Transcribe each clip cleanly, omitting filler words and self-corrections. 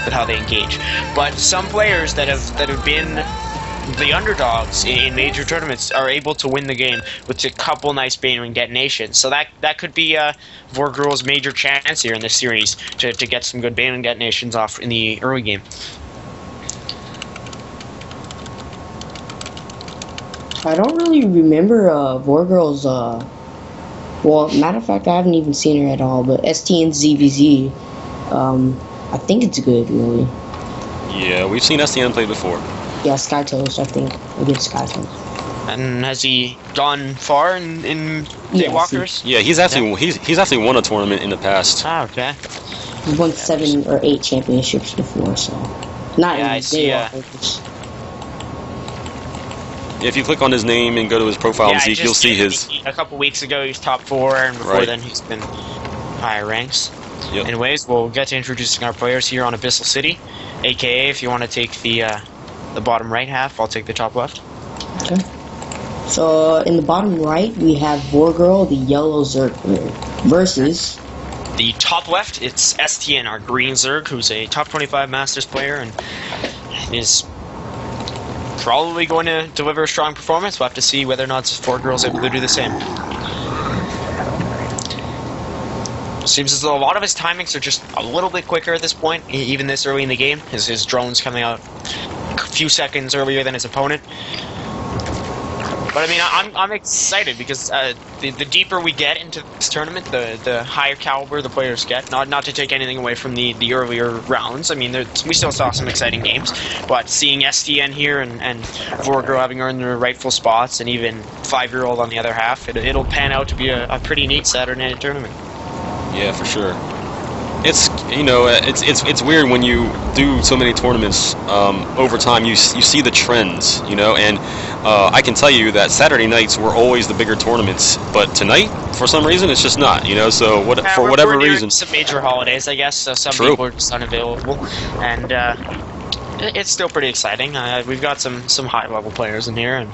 with how they engage. But some players that have been the underdogs in major tournaments are able to win the game with a couple nice Banewing detonations. So that could be VorGirl's major chance here in this series to get some good Banewing detonations off in the early game. I don't really remember VorGirl's, well, matter of fact, I haven't even seen her at all, but STN ZVZ, I think it's good, really. Yeah, we've seen STN play before. Yeah, Skytoast, I think, against Skytoast. And has he gone far in DayWalkers? Yeah, he's actually won a tournament in the past. Ah, okay. He's won 7 or 8 championships before, so not in DayWalkers. If you click on his name and go to his profile, Zeke, you'll see his. A couple weeks ago, he was top 4, and before then, he's been higher ranks. Yep. Anyways, we'll get to introducing our players here on Abyssal City, aka if you want to take the bottom right half, I'll take the top left. Okay. So in the bottom right, we have VorGirl, the yellow Zerg player, versus the top left. It's STN, our green Zerg, who's a top 25 Masters player and is probably going to deliver a strong performance. We'll have to see whether or not VorGirl's able to do the same. Seems as though a lot of his timings are just a little bit quicker at this point, even this early in the game. His drone's coming out a few seconds earlier than his opponent. But I mean, I'm excited because the deeper we get into this tournament, the higher caliber the players get. Not to take anything away from the earlier rounds. I mean, we still saw some exciting games, but seeing STN here and VorGirl having earned their rightful spots, and even 5-year-old on the other half, it'll pan out to be a pretty neat Saturday night tournament. Yeah, for sure. It's it's weird when you do so many tournaments over time. You see the trends, and I can tell you that Saturday nights were always the bigger tournaments, but tonight, for some reason, it's just not. So for whatever reason, some major holidays, I guess. So some people are just unavailable, and it's still pretty exciting. We've got some high-level players in here, and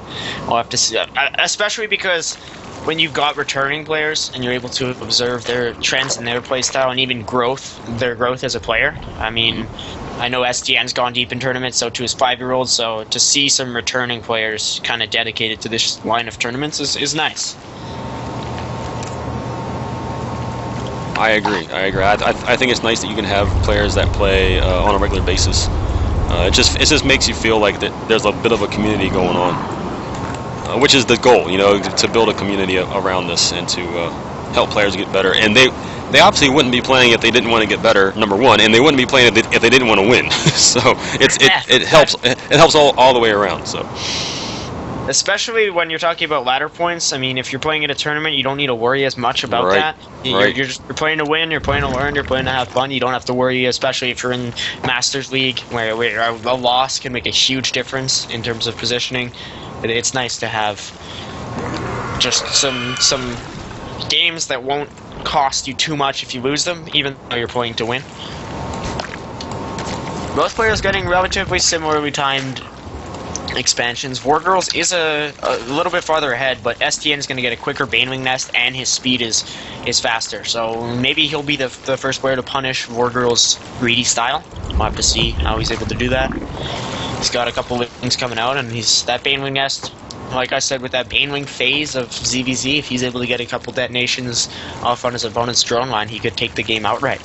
we'll have to see. Especially because when you've got returning players and you're able to observe their trends in their playstyle and even their growth as a player. I mean, I know STN's gone deep in tournaments, so to his 5-year-old, so to see some returning players kind of dedicated to this line of tournaments is nice. I agree. I think it's nice that you can have players that play on a regular basis. It just makes you feel like that there's a bit of a community going on. Which is the goal, to build a community around this and to help players get better. And they obviously wouldn't be playing if they didn't want to get better, number one, and they wouldn't be playing if they didn't want to win. So it helps all the way around. So especially when you're talking about ladder points. I mean, if you're playing in a tournament, you don't need to worry as much about that. You're playing to win, you're playing to learn, you're playing to have fun. You don't have to worry, especially if you're in Masters League, where a loss can make a huge difference in terms of positioning. It's nice to have just some games that won't cost you too much if you lose them, even though you're playing to win. Most players getting relatively similarly timed expansions. VorGirl's is a little bit farther ahead, but STN is going to get a quicker Banewing nest, and his speed is faster. So maybe he'll be the first player to punish VorGirl's greedy style. We'll have to see how he's able to do that. He's got a couple of things coming out, and that Banewing nest, like I said, with that Banewing phase of ZVZ, if he's able to get a couple detonations off on his opponent's drone line, he could take the game outright.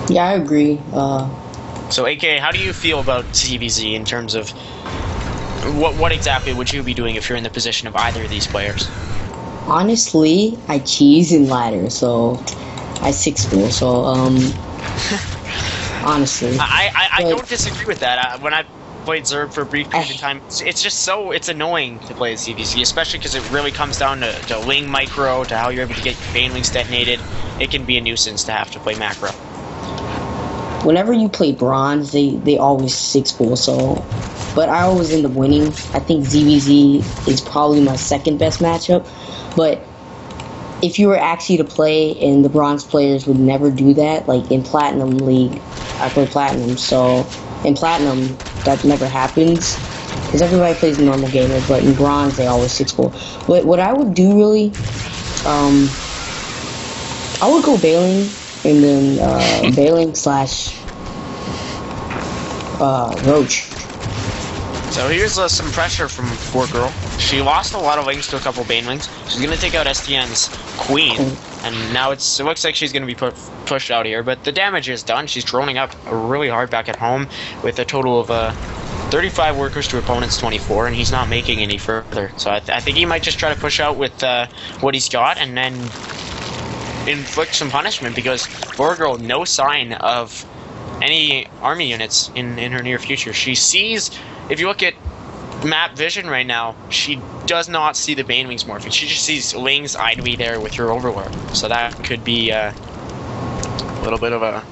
Yeah, I agree. So, AK, how do you feel about ZVZ in terms of what exactly would you be doing if you're in the position of either of these players? Honestly, I cheese in ladder, so I 6-4, so honestly. I don't disagree with that. When I played Zerg for a brief period of time, it's annoying to play ZVZ, especially because it really comes down to Ling micro, to how you're able to get your Banelings detonated. It can be a nuisance to have to play macro. Whenever you play bronze, they always 6-4, so. But I always end up winning. I think ZVZ is probably my second best matchup. But if you were actually to play, and the bronze players would never do that, like in Platinum League, I play Platinum, so in Platinum, that never happens, because everybody plays a normal gamer, but in bronze, they always 6-4. What I would do, really, I would go Bailing, and then Bailing slash Roach. So here's some pressure from VorGirl. She lost a lot of wings to a couple Banewings. She's going to take out STN's Queen, and now it looks like she's going to be pushed out here, but the damage is done. She's droning up really hard back at home with a total of 35 workers to opponent's 24, and he's not making any further. So I think he might just try to push out with what he's got and then inflict some punishment, because VorGirl, no sign of any army units in her near future. She sees, if you look at map vision right now, she does not see the Banewings morphing. She just sees wings idly there with her Overlord. So that could be a little bit of a...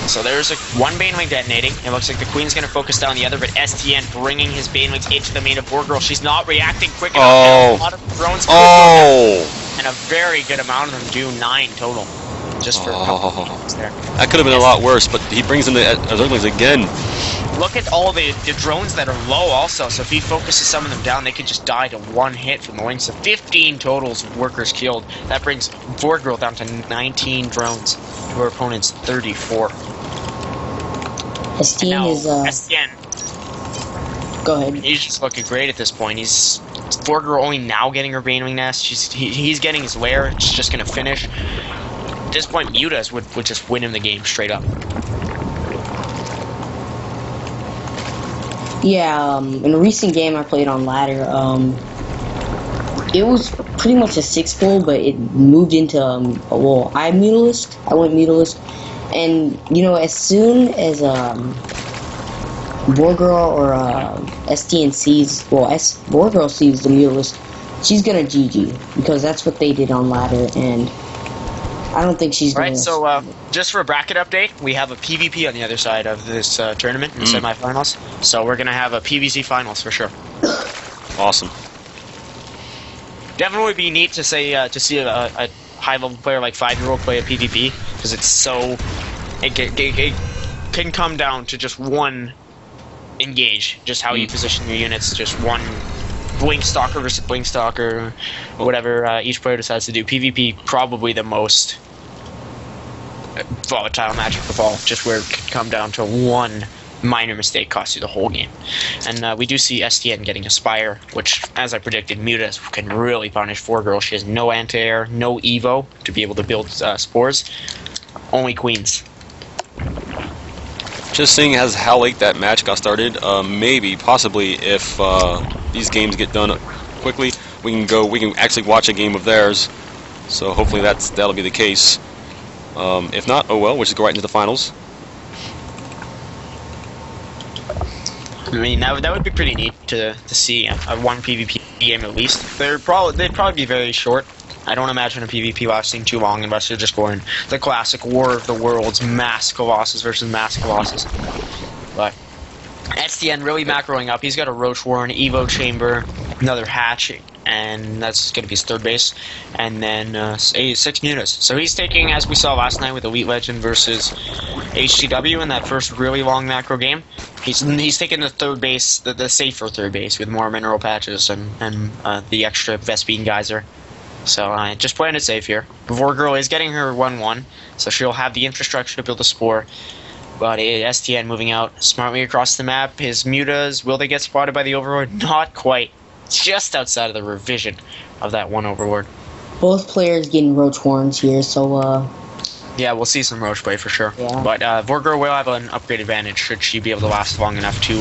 So there's one Banewing detonating. It looks like the Queen's going to focus down the other, but STN bringing his Banewings into the main of VorGirl. She's not reacting quick enough. Oh. A lot of drones could go down, and a very good amount of them do 9 total. Just for a couple of there. That could have been a lot worse, but he brings in the Zerglings again. Look at all the drones that are low also, so if he focuses some of them down, they could just die to one hit from the wings. So 15 totals of workers killed. That brings VorGirl down to 19 drones to her opponent's 34. STN is STN. Go ahead. He's just looking great at this point. He's VorGirl only now getting her Banewing nest. He's getting his lair. It's just gonna finish. At this point, Mutas would just win him the game straight up. Yeah, in a recent game I played on ladder, it was pretty much a 6-pull, but it moved into, well, I went Mutalist, and, you know, as soon as, VorGirl or, STN sees, well, VorGirl sees the Mutalist, she's gonna GG, because that's what they did on ladder, and I don't think she's Right, so just for a bracket update, we have a PvP on the other side of this tournament in the semifinals. So we're going to have a PvZ finals for sure. Awesome. Definitely be neat to see a high-level player like 5-year-old play a PvP, because it's so... It can come down to just one engage, just how you position your units, just one... Blink Stalker versus Blink Stalker, or whatever each player decides to do. PvP probably the most volatile matchup of all, just where it could come down to one minor mistake cost you the whole game. And we do see STN getting a Spire, which, as I predicted, Mutas can really punish VorGirl. She has no anti-air, no Evo to be able to build spores, only Queens. Just seeing as how late that match got started, maybe, possibly, if these games get done quickly, we can actually watch a game of theirs. So hopefully that'll be the case. If not, oh well, we'll just go right into the finals. I mean, that would be pretty neat to see a one PvP game at least. They'd probably be very short. I don't imagine a PvP lasting too long unless you're just going the classic War of the Worlds, mass Colossus versus mass Colossus. But STN really macroing up. He's got a Roach War, an Evo Chamber, another Hatch, and that's going to be his third base, and then 6 Mutas. So he's taking, as we saw last night with Elite Legend versus HCW in that first really long macro game, he's taking the third base, the safer third base, with more mineral patches and the extra Vespine Geyser. So just playing it safe here. VorGirl is getting her 1-1, so she'll have the infrastructure to build a spore. But STN moving out smartly across the map. His Mutas, will they get spotted by the Overlord? Not quite. Just outside of the revision of that one Overlord. Both players getting Roach Horns here, so yeah, we'll see some Roach play for sure. Yeah. But VorGirl will have an upgrade advantage should she be able to last long enough to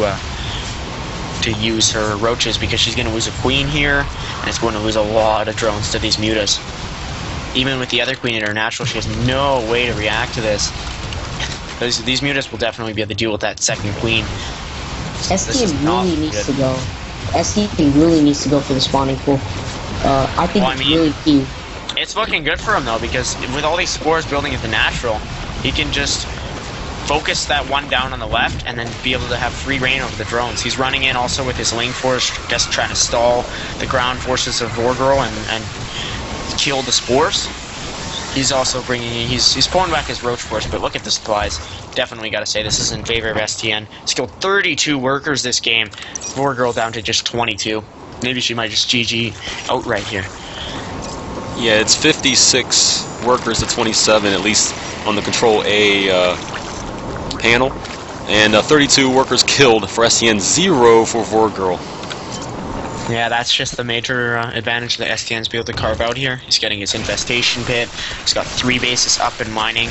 use her Roaches, because she's going to lose a Queen here, and it's going to lose a lot of drones to these Mutas. Even with the other Queen in her natural, she has no way to react to this. These Mutas will definitely be able to deal with that second Queen. STN really needs to go. STN really needs to go for the spawning pool. I think it's really key. It's looking good for him though, because with all these spores building at the natural, he can just focus that one down on the left and then be able to have free reign over the drones. He's running in also with his lane force, just trying to stall the ground forces of VorGirl and kill the spores. He's also he's pulling back his Roach force, but look at the supplies. Definitely got to say, this is in favor of STN. He's killed 32 workers this game. VorGirl down to just 22. Maybe she might just GG outright here. Yeah, it's 56 workers to 27, at least on the Control A panel. And 32 workers killed for STN, 0 for VorGirl. Yeah, that's just the major advantage that STN's be able to carve out here. He's getting his infestation pit. He's got 3 bases up and mining.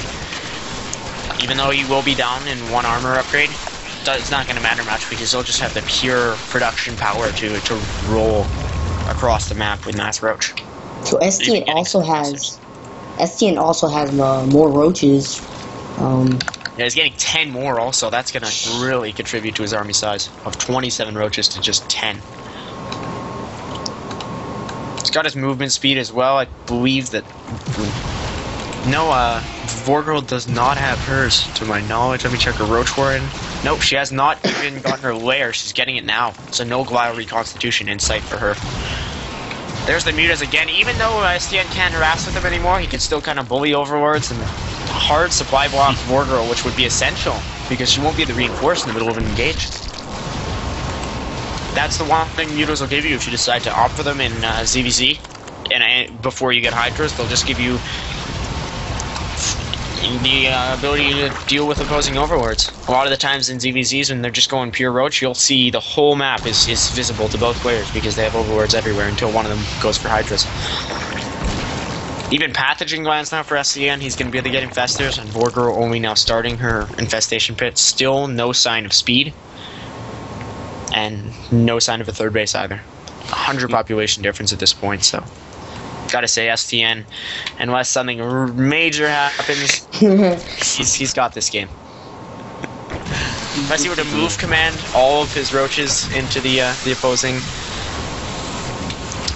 Even though he will be down in 1 armor upgrade, it's not going to matter much because he'll just have the pure production power to roll across the map with Mass Roach. So STN also has more roaches. Yeah, he's getting 10 more also. That's going to really contribute to his army size of 27 roaches to just 10. He's got his movement speed as well. I believe that... No, VorGirl does not have hers, to my knowledge. Let me check her roach warren. Nope, she has not even gotten her lair. She's getting it now. So no glial reconstitution in sight for her. There's the mutas again. Even though STN can't harass with him anymore, he can still kind of bully overlords and hard supply block VorGirl, which would be essential because she won't be the reinforced in the middle of an engage. That's the one thing mutas will give you if you decide to opt for them in ZVZ. And before you get Hydras, they'll just give you the ability to deal with opposing overlords. A lot of the times in ZVZs, when they're just going pure roach, you'll see the whole map is visible to both players because they have overlords everywhere until one of them goes for Hydras. Even pathogen glands now for SCN, he's going to be able to get infestors, and VorGirl only now starting her infestation pit. Still no sign of speed, and no sign of a third base either. 100 population difference at this point, so... Gotta say, STN, unless something major happens, he's got this game. Unless he were to move command all of his roaches into the opposing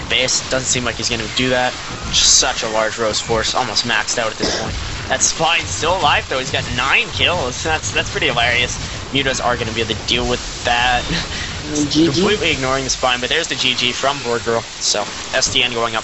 base, doesn't seem like he's gonna do that. Just such a large roach force, almost maxed out at this point. That Spine's still alive though. He's got 9 kills. That's pretty hilarious. Mutas are gonna be able to deal with that. GG. Completely ignoring the Spine, but there's the GG from VorGirl. So STN going up.